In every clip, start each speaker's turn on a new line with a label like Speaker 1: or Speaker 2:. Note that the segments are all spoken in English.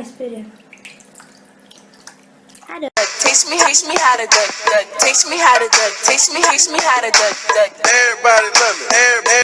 Speaker 1: espere.
Speaker 2: Teach me how to duck. Teach me how to duck. Teach me how to duck.
Speaker 3: Everybody love me. Everybody.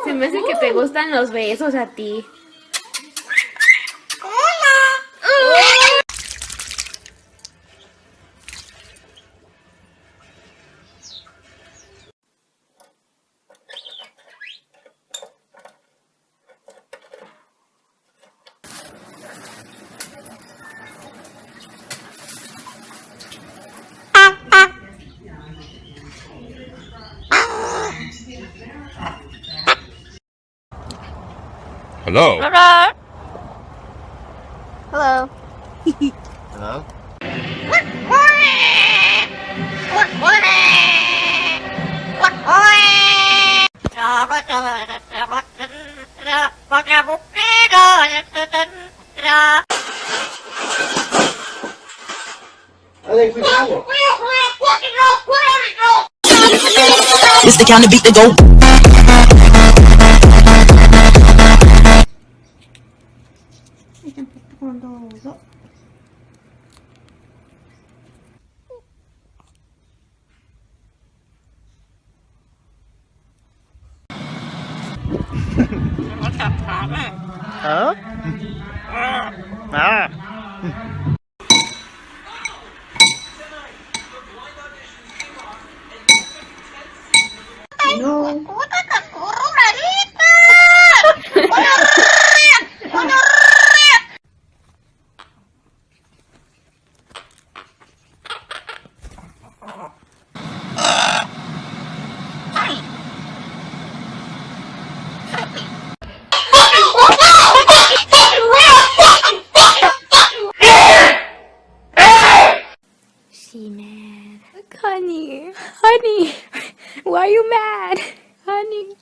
Speaker 1: Se me hace que te gustan los besos a ti.
Speaker 3: Hello.
Speaker 1: Hello.
Speaker 3: Hello.
Speaker 2: It's the kind of beat that go.
Speaker 4: Huh? Ah.
Speaker 1: No. She mad. Honey, honey, why are you mad? Honey.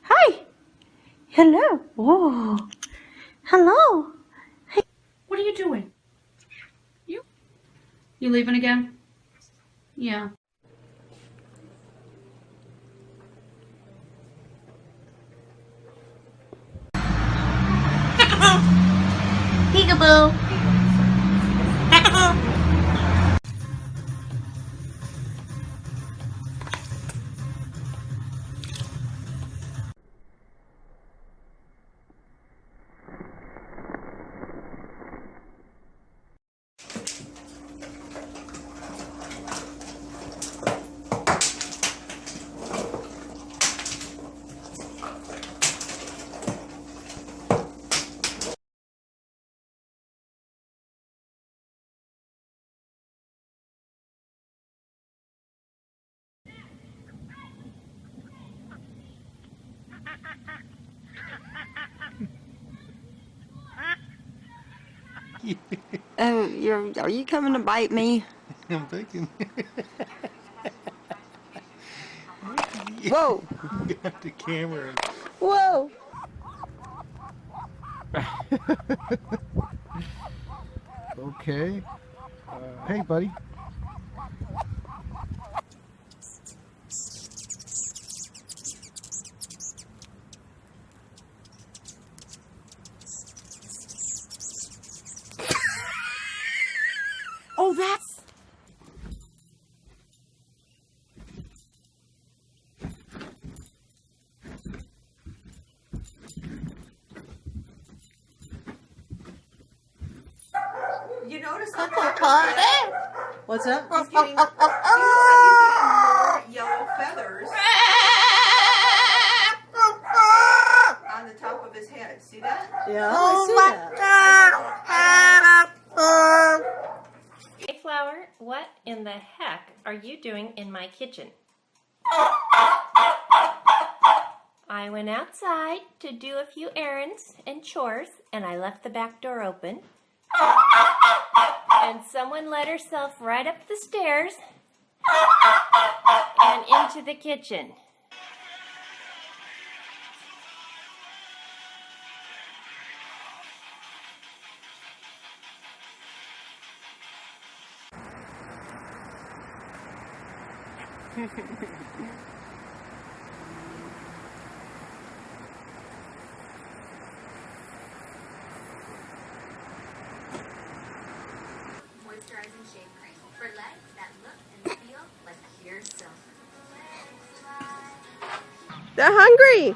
Speaker 1: Hi. Hello. Oh. Hello. Hey.
Speaker 5: What are you doing? You leaving again? Yeah.
Speaker 1: Peekaboo.
Speaker 6: Are you coming to bite me?
Speaker 3: I'm thinking.
Speaker 6: Whoa!
Speaker 3: Got the camera.
Speaker 6: Whoa!
Speaker 4: Okay. Hey, buddy.
Speaker 6: Oh, that's...
Speaker 7: You notice
Speaker 6: Cought.
Speaker 7: What's up?
Speaker 8: He's getting more yellow feathers on the top of his head. See that?
Speaker 7: Yeah, I see that.
Speaker 9: Hey Flower, what in the heck are you doing in my kitchen? I went outside to do a few errands and chores, and I left the back door open. And someone let herself right up the stairs and into the kitchen.
Speaker 10: Moisturizing shave cream for legs that look and feel like pure silk.
Speaker 6: They're hungry.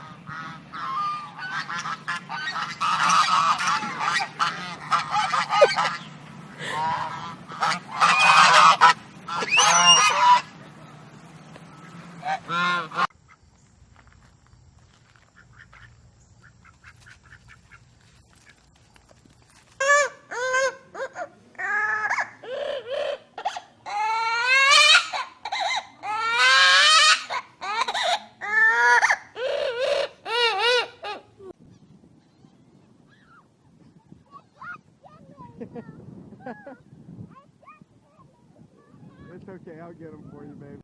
Speaker 4: It's okay, I'll get them for you, babe.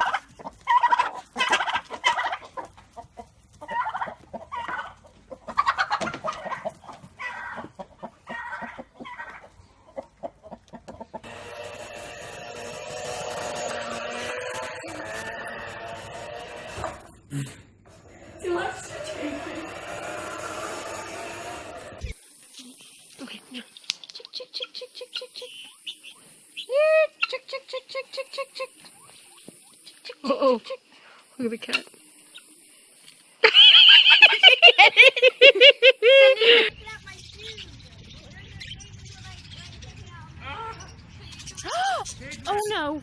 Speaker 6: Uh-oh. Look at the cat.
Speaker 1: Oh no.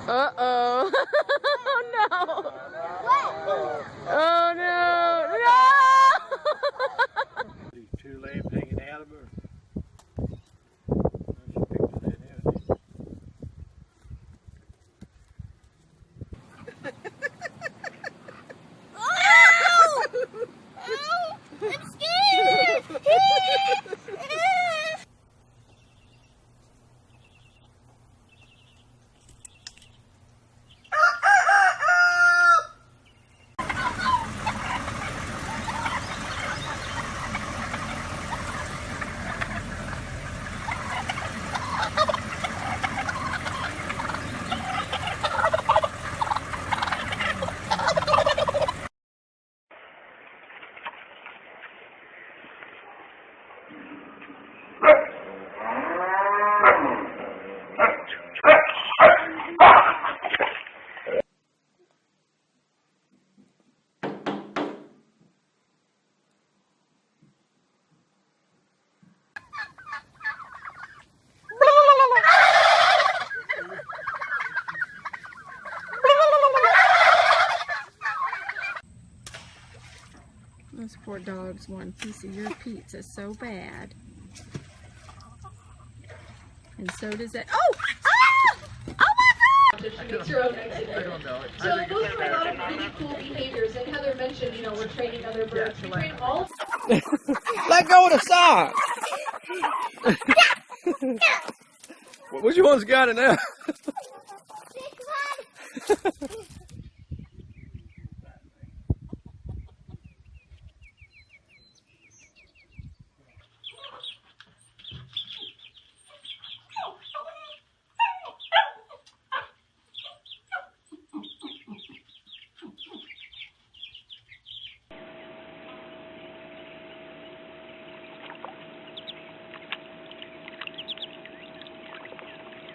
Speaker 6: Uh-oh. Oh no. What? Oh no. No!
Speaker 3: These two lambs hanging out of her. She picked that out.
Speaker 11: dogs one piece of your pizza so bad. And so does that. Oh! Ah! Oh my God!
Speaker 12: She makes her own exit.
Speaker 3: I don't know.
Speaker 12: So those are a lot of really cool behaviors. And Heather mentioned, you know, we're training other birds. We train all.
Speaker 4: Let go of the sock. Which one's got it now?